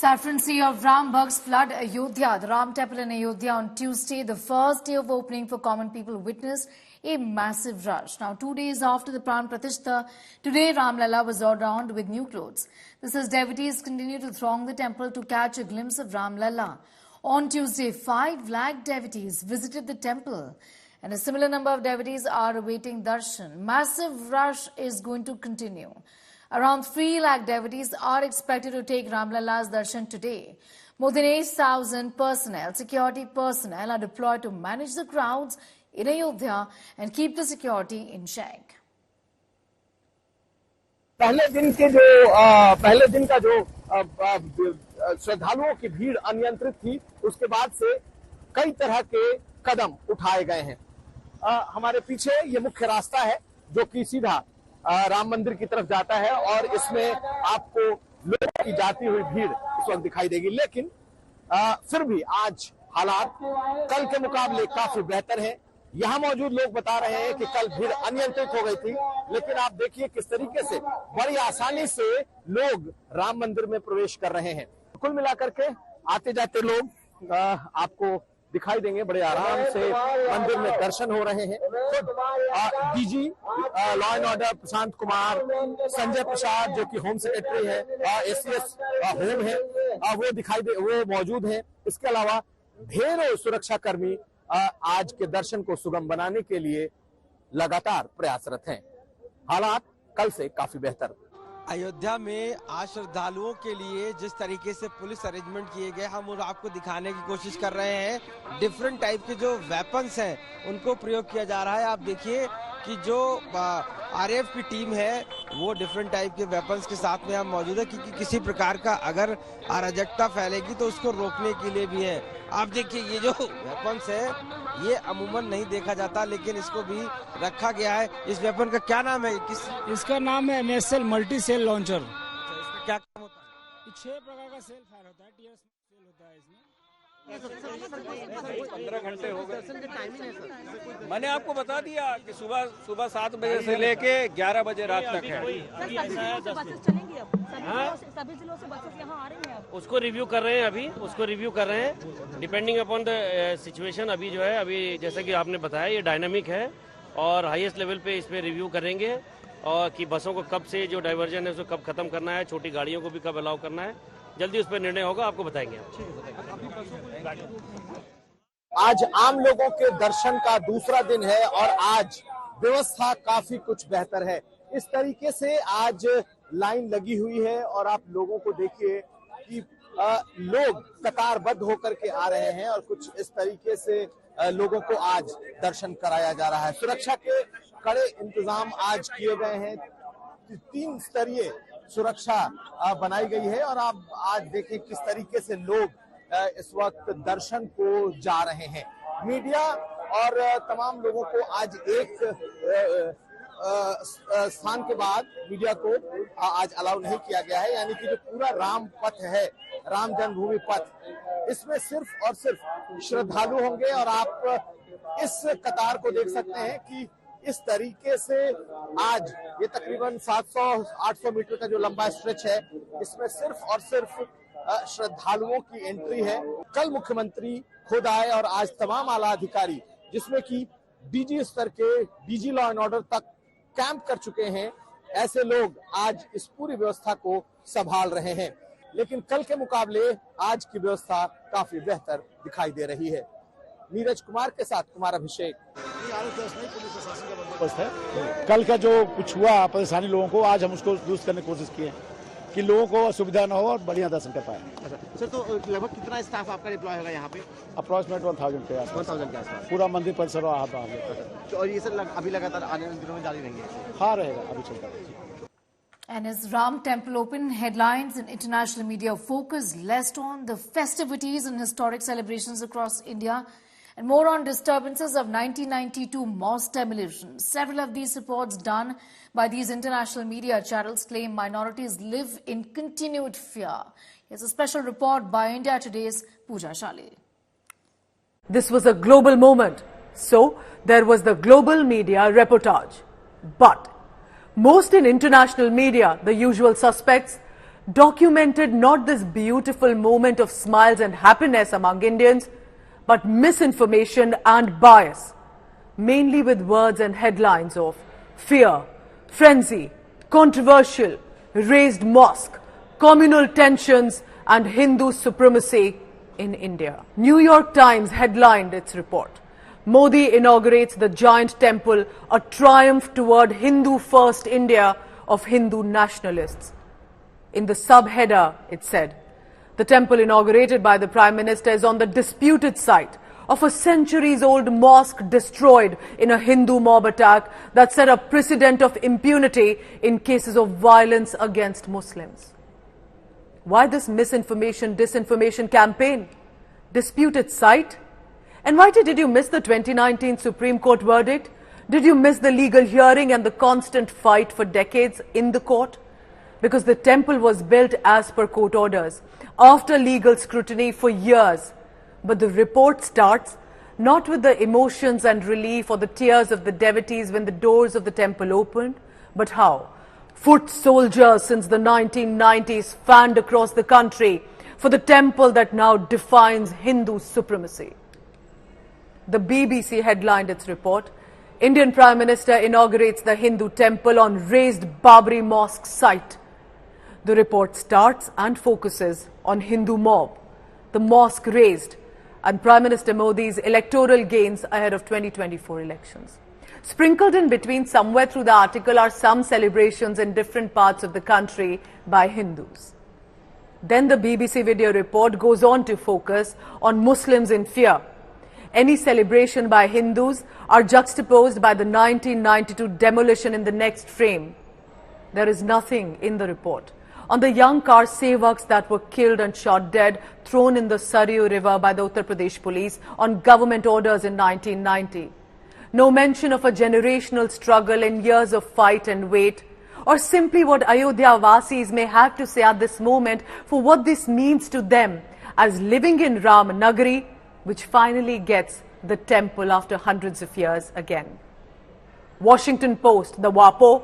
Saffron sea of Ram Bhakts flood Ayodhya. The Ram Temple in Ayodhya on Tuesday, the first day of opening for common people, witnessed a massive rush. Now, 2 days after the Pran Pratishtha, today Ram Lalla was adorned with new clothes. This as devotees continue to throng the temple to catch a glimpse of Ram Lalla. On Tuesday, 5 lakh devotees visited the temple, and a similar number of devotees are awaiting Darshan. Massive rush is going to continue. Around 3 lakh devotees are expected to take Ram Lalla's darshan today. More than 8,000 security personnel are deployed to manage the crowds in Ayodhya and keep the security in check. पहले दिन का जो श्रद्धालुओं की भीड़ अनियंत्रित थी, उसके बाद से कई तरह के कदम उठाए गए हैं। हमारे पीछे ये मुख्य रास्ता है जो कि सीधा राम मंदिर की तरफ जाता है और इसमें आपको लोगों की जाती हुई भीड़ इस वक्त दिखाई देगी। लेकिन फिर भी आज हालात कल के मुकाबले काफी बेहतर है। यहाँ मौजूद लोग बता रहे हैं कि कल भीड़ अनियंत्रित हो गई थी, लेकिन आप देखिए किस तरीके से बड़ी आसानी से लोग राम मंदिर में प्रवेश कर रहे हैं। कुल मिलाकर के आते जाते लोग आपको दिखाई देंगे, बड़े आराम से मंदिर में दर्शन हो रहे हैं। DG law and order Prashant Kumar, Sanjay Prasad जो कि होम सेक्रेटरी है, एसीएस होम है, वो मौजूद हैं। इसके अलावा ढेरों सुरक्षा कर्मी आज के दर्शन को सुगम बनाने के लिए लगातार प्रयासरत हैं। हालात कल से काफी बेहतर। अयोध्या में आज श्रद्धालुओं के लिए जिस तरीके से पुलिस अरेंजमेंट किए गए, हम आपको दिखाने की कोशिश कर रहे हैं। डिफरेंट टाइप के जो वेपन्स हैं उनको प्रयोग किया जा रहा है। आप देखिए कि जो आरएएफ की टीम है वो डिफरेंट टाइप के वेपन्स के साथ में हम मौजूद है, क्योंकि किसी प्रकार का अगर अराजकता फैलेगी तो उसको रोकने के लिए भी है। आप देखिए ये जो वेपन्स है ये अमूमन नहीं देखा जाता, लेकिन इसको भी रखा गया है। इस वेपन का क्या नाम है? इसका नाम है एनएसएल मल्टी सेल लॉन्चर। इसका क्या काम होता है? 6 प्रकार का सेल फायर होता है, टीयर सेल होता है इसमें। 15 घंटे हो गए। मैंने आपको बता दिया कि सुबह 7 बजे से लेके 11 बजे रात तक है। सभी जिलों से बसेस यहाँ आ रही हैं। उसको रिव्यू कर रहे हैं डिपेंडिंग अपॉन द सिचुएशन। अभी जो है, अभी जैसा कि आपने बताया, ये डायनामिक है और हाईएस्ट लेवल पे इस पे रिव्यू करेंगे और कि बसों को कब से जो डाइवर्जन है उसको कब खत्म करना है, छोटी गाड़ियों को भी कब अलाउ करना है। जल्दी उस पर निर्णय होगा, आपको बताएंगे। आज आम लोगों के दर्शन का दूसरा दिन है और आज व्यवस्था काफी कुछ बेहतर है। इस तरीके से आज लाइन लगी हुई है और आप लोगों को देखिए कि लोग कतारबद्ध होकर के आ रहे हैं और कुछ इस तरीके से लोगों को आज दर्शन कराया जा रहा है। सुरक्षा के कड़े इंतजाम आज किए गए हैं। 3 स्तरीय सुरक्षा बनाई गई है और आप आज देखें किस तरीके से लोग इस वक्त दर्शन को जा रहे हैं। मीडिया और तमाम लोगों को आज एक स्थान के बाद मीडिया को आज अलाउ नहीं किया गया है, यानी कि जो पूरा राम पथ है, राम जन्मभूमि पथ, इसमें सिर्फ और सिर्फ श्रद्धालु होंगे। और आप इस कतार को देख सकते हैं कि इस तरीके से आज ये तकरीबन 700-800 मीटर का जो लंबा स्ट्रेच है, इसमें सिर्फ और सिर्फ श्रद्धालुओं की एंट्री है। कल मुख्यमंत्री खुद आए और आज तमाम आला अधिकारी, जिसमें कि डीजी स्तर के, डीजी लॉ एंड ऑर्डर तक कैंप कर चुके हैं, ऐसे लोग आज इस पूरी व्यवस्था को संभाल रहे हैं। लेकिन कल के मुकाबले आज की व्यवस्था काफी बेहतर दिखाई दे रही है। नीरज कुमार के साथ कुमार अभिषेक। कल का जो कुछ हुआ परेशानी लोगों को, आज हम उसको दुरुस्त करने की कोशिश किए कि लोगों को असुविधा न हो और बढ़िया दर्शन कर पाए। सर, तो लगभग कितना स्टाफ आपका डिप्लॉय होगा यहाँ पे? अप्रोक्सीमेट 1000 के आसपास पूरा मंदिर परिसर और ये सर अभी लगातार आने वाले दिनों में जारी रहेंगे? हाँ, रहेगा, अभी चलता रहेगा। And as Ram Temple opened, headlines in international media focused less on the festivities and historic celebrations across India and more on disturbances of 1992 mosque demolitions. Several of these reports done by these international media channels claim minorities live in continued fear. Here's a special report by India Today's Pooja Shale. This was a global moment, so there was the global media reportage. But most in international media, the usual suspects, documented not this beautiful moment of smiles and happiness among Indians, but misinformation and bias, mainly with words and headlines of fear, frenzy, controversial, raised mosque, communal tensions and Hindu supremacy in India. New York Times headlined its report. Modi inaugurates the giant temple, a triumph toward Hindu-first India of Hindu nationalists. In the subheader, it said, the temple inaugurated by the Prime Minister is on the disputed site of a centuries-old mosque destroyed in a Hindu mob attack that set a precedent of impunity in cases of violence against Muslims. Why this misinformation, disinformation campaign? Disputed site? And why did you miss the 2019 Supreme Court verdict? Did you miss the legal hearing and the constant fight for decades in the court? Because the temple was built as per court orders, after legal scrutiny for years. But the report starts not with the emotions and relief or the tears of the devotees when the doors of the temple opened, but how foot soldiers since the 1990s fanned across the country for the temple that now defines Hindu supremacy. The BBC headlined its report, Indian Prime Minister inaugurates the Hindu temple on raised Babri Mosque site. The report starts and focuses on Hindu mob, the mosque raised, and Prime Minister Modi's electoral gains ahead of 2024 elections. Sprinkled in between somewhere through the article are some celebrations in different parts of the country by Hindus. Then the BBC video report goes on to focus on Muslims in fear. Any celebration by Hindus are juxtaposed by the 1992 demolition in the next frame. There is nothing in the report on the young car sevaks that were killed and shot dead, thrown in the Saryu River by the Uttar Pradesh police on government orders in 1990. No mention of a generational struggle in years of fight and wait, or simply what Ayodhya Vasis may have to say at this moment for what this means to them as living in Ram Nagari, which finally gets the temple after hundreds of years again. Washington Post, the WAPO,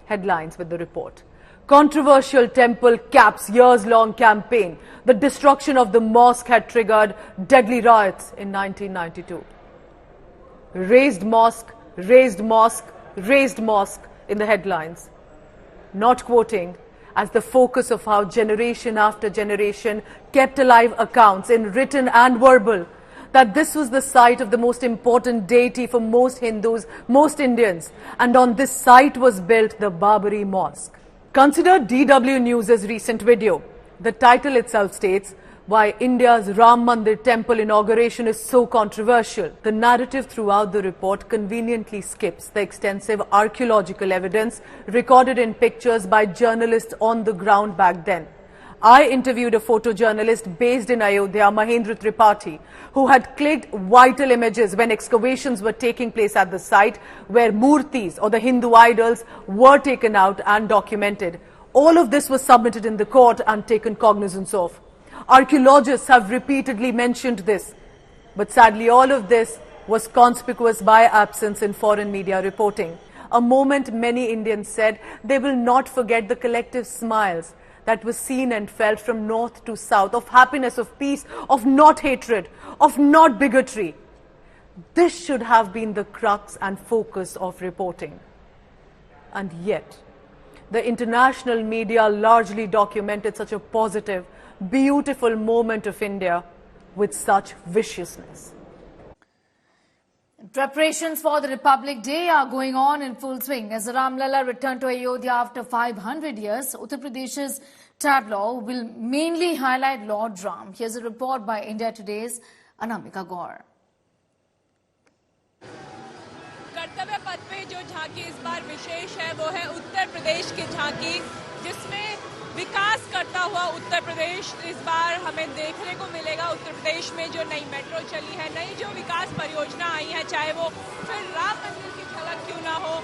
headlines with the report. Controversial temple caps years-long campaign. The destruction of the mosque had triggered deadly riots in 1992. Raised mosque, raised mosque, raised mosque in the headlines. Not quoting as the focus of how generation after generation kept alive accounts in written and verbal that this was the site of the most important deity for most Hindus, most Indians, and on this site was built the Babri Mosque. Consider DW News' recent video. The title itself states why India's Ram Mandir temple inauguration is so controversial. The narrative throughout the report conveniently skips the extensive archaeological evidence recorded in pictures by journalists on the ground back then. I interviewed a photojournalist based in Ayodhya, Mahendra Tripathi, who had clicked vital images when excavations were taking place at the site where murtis or the Hindu idols were taken out and documented. All of this was submitted in the court and taken cognizance of. Archaeologists have repeatedly mentioned this, but sadly all of this was conspicuous by absence in foreign media reporting. A moment many Indians said they will not forget the collective smiles that was seen and felt from north to south, of happiness, of peace, of not hatred, of not bigotry. This should have been the crux and focus of reporting. And yet, the international media largely documented such a positive, beautiful moment of India with such viciousness. Preparations for the Republic Day are going on in full swing. As Ram Lalla returned to Ayodhya after 500 years, Uttar Pradesh's tableau will mainly highlight Lord Ram. Here's a report by India Today's Anamika Gaur. कर्तव्य पथ पे जो झांकी इस बार विशेष है वो है उत्तर प्रदेश की झांकी, जिसमें विकास करता हुआ उत्तर प्रदेश इस बार हमें देखने को मिलेगा। उत्तर प्रदेश में जो नई मेट्रो चली है, नई जो विकास परियोजना आई है, चाहे वो फिर राम मंदिर की झलक क्यों ना हो,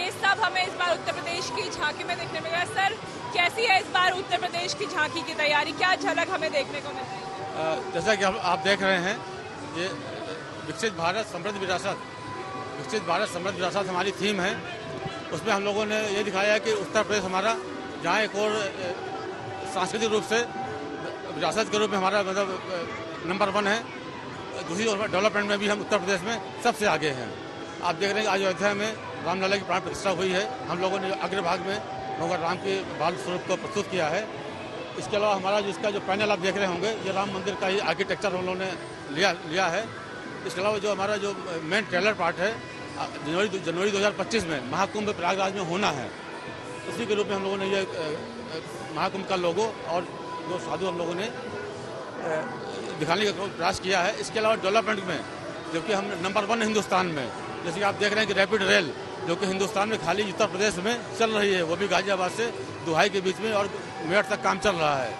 ये सब हमें इस बार उत्तर प्रदेश की झांकी में देखने मिलेगा। सर, कैसी है इस बार उत्तर प्रदेश की झांकी की तैयारी, क्या झलक हमें देखने को मिलती है? जैसा कि आप देख रहे हैं, ये विकसित भारत समृद्ध विरासत हमारी थीम है। उसमें हम लोगों ने ये दिखाया है कि उत्तर प्रदेश हमारा जहाँ एक और सांस्कृतिक रूप से विरासत के रूप में हमारा मतलब नंबर 1 है। दूसरी ओर डेवलपमेंट में भी हम उत्तर प्रदेश में सबसे आगे हैं। आप देख रहे हैं अयोध्या में राम लल्ला की प्राण प्रतिष्ठा हुई है। हम लोगों ने अग्रभाग में भगवान राम के बाल स्वरूप को प्रस्तुत किया है। इसके अलावा हमारा जिसका जो पैनल आप देख रहे होंगे ये राम मंदिर का ही आर्किटेक्चर हम लोगों ने लिया है। इसके अलावा जो हमारा जो मेन ट्रेलर पार्ट है जनवरी 2025 में महाकुंभ प्रयागराज में होना है। उसी के रूप में हम लोगों ने ये महाकुंभ का लोगो और जो साधु हम लोगों ने दिखाने का प्रयास किया है। इसके अलावा डेवलपमेंट में जो कि हम नंबर 1 हिंदुस्तान में, जैसे कि आप देख रहे हैं कि रैपिड रेल जो कि हिंदुस्तान में खाली उत्तर प्रदेश में चल रही है, वो भी गाजियाबाद से दुहाई के बीच में और मेरठ तक काम चल रहा है।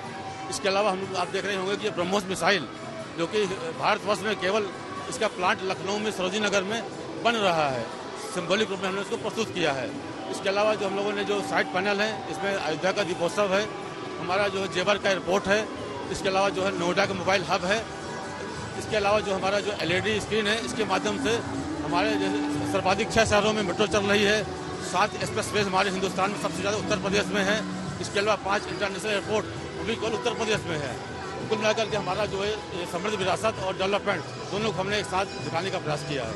इसके अलावा हम आप देख रहे होंगे कि ये ब्रह्मोस मिसाइल जो कि भारतवर्ष में केवल इसका प्लांट लखनऊ में सरोजी नगर में बन रहा है, सिंबॉलिक रूप में हमने उसको प्रस्तुत किया है। इसके अलावा जो हम लोगों ने जो साइड पैनल है इसमें अयोध्या का दीपोत्सव है, हमारा जो जेवर का एयरपोर्ट है, इसके अलावा जो है नोएडा का मोबाइल हब है, इसके अलावा जो हमारा जो LED स्क्रीन है इसके माध्यम से हमारे सर्वाधिक 6 शहरों में मेट्रो चल रही है। 7 एक्सप्रेसवेज हमारे हिंदुस्तान में सबसे ज़्यादा उत्तर प्रदेश में है। इसके अलावा 5 इंटरनेशनल एयरपोर्ट वो भी केवल उत्तर प्रदेश में है। कुल मिलाकर के हमारा जो है समृद्ध विरासत और डेवलपमेंट दोनों को हमने एक साथ दिखाने का प्रयास किया है।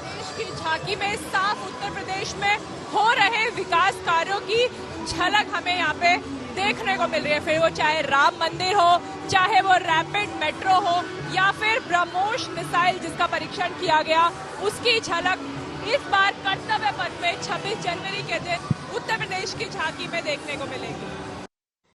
देश की झांकी में साफ उत्तर प्रदेश में हो रहे विकास कार्यों की झलक हमें यहाँ पे देखने को मिल रही है। फिर वो चाहे राम मंदिर हो, चाहे वो रैपिड मेट्रो हो या फिर ब्रह्मोस मिसाइल जिसका परीक्षण किया गया, उसकी झलक इस बार कर्तव्य पथ में 26 जनवरी के दिन उत्तर प्रदेश की झांकी में देखने को मिलेगी।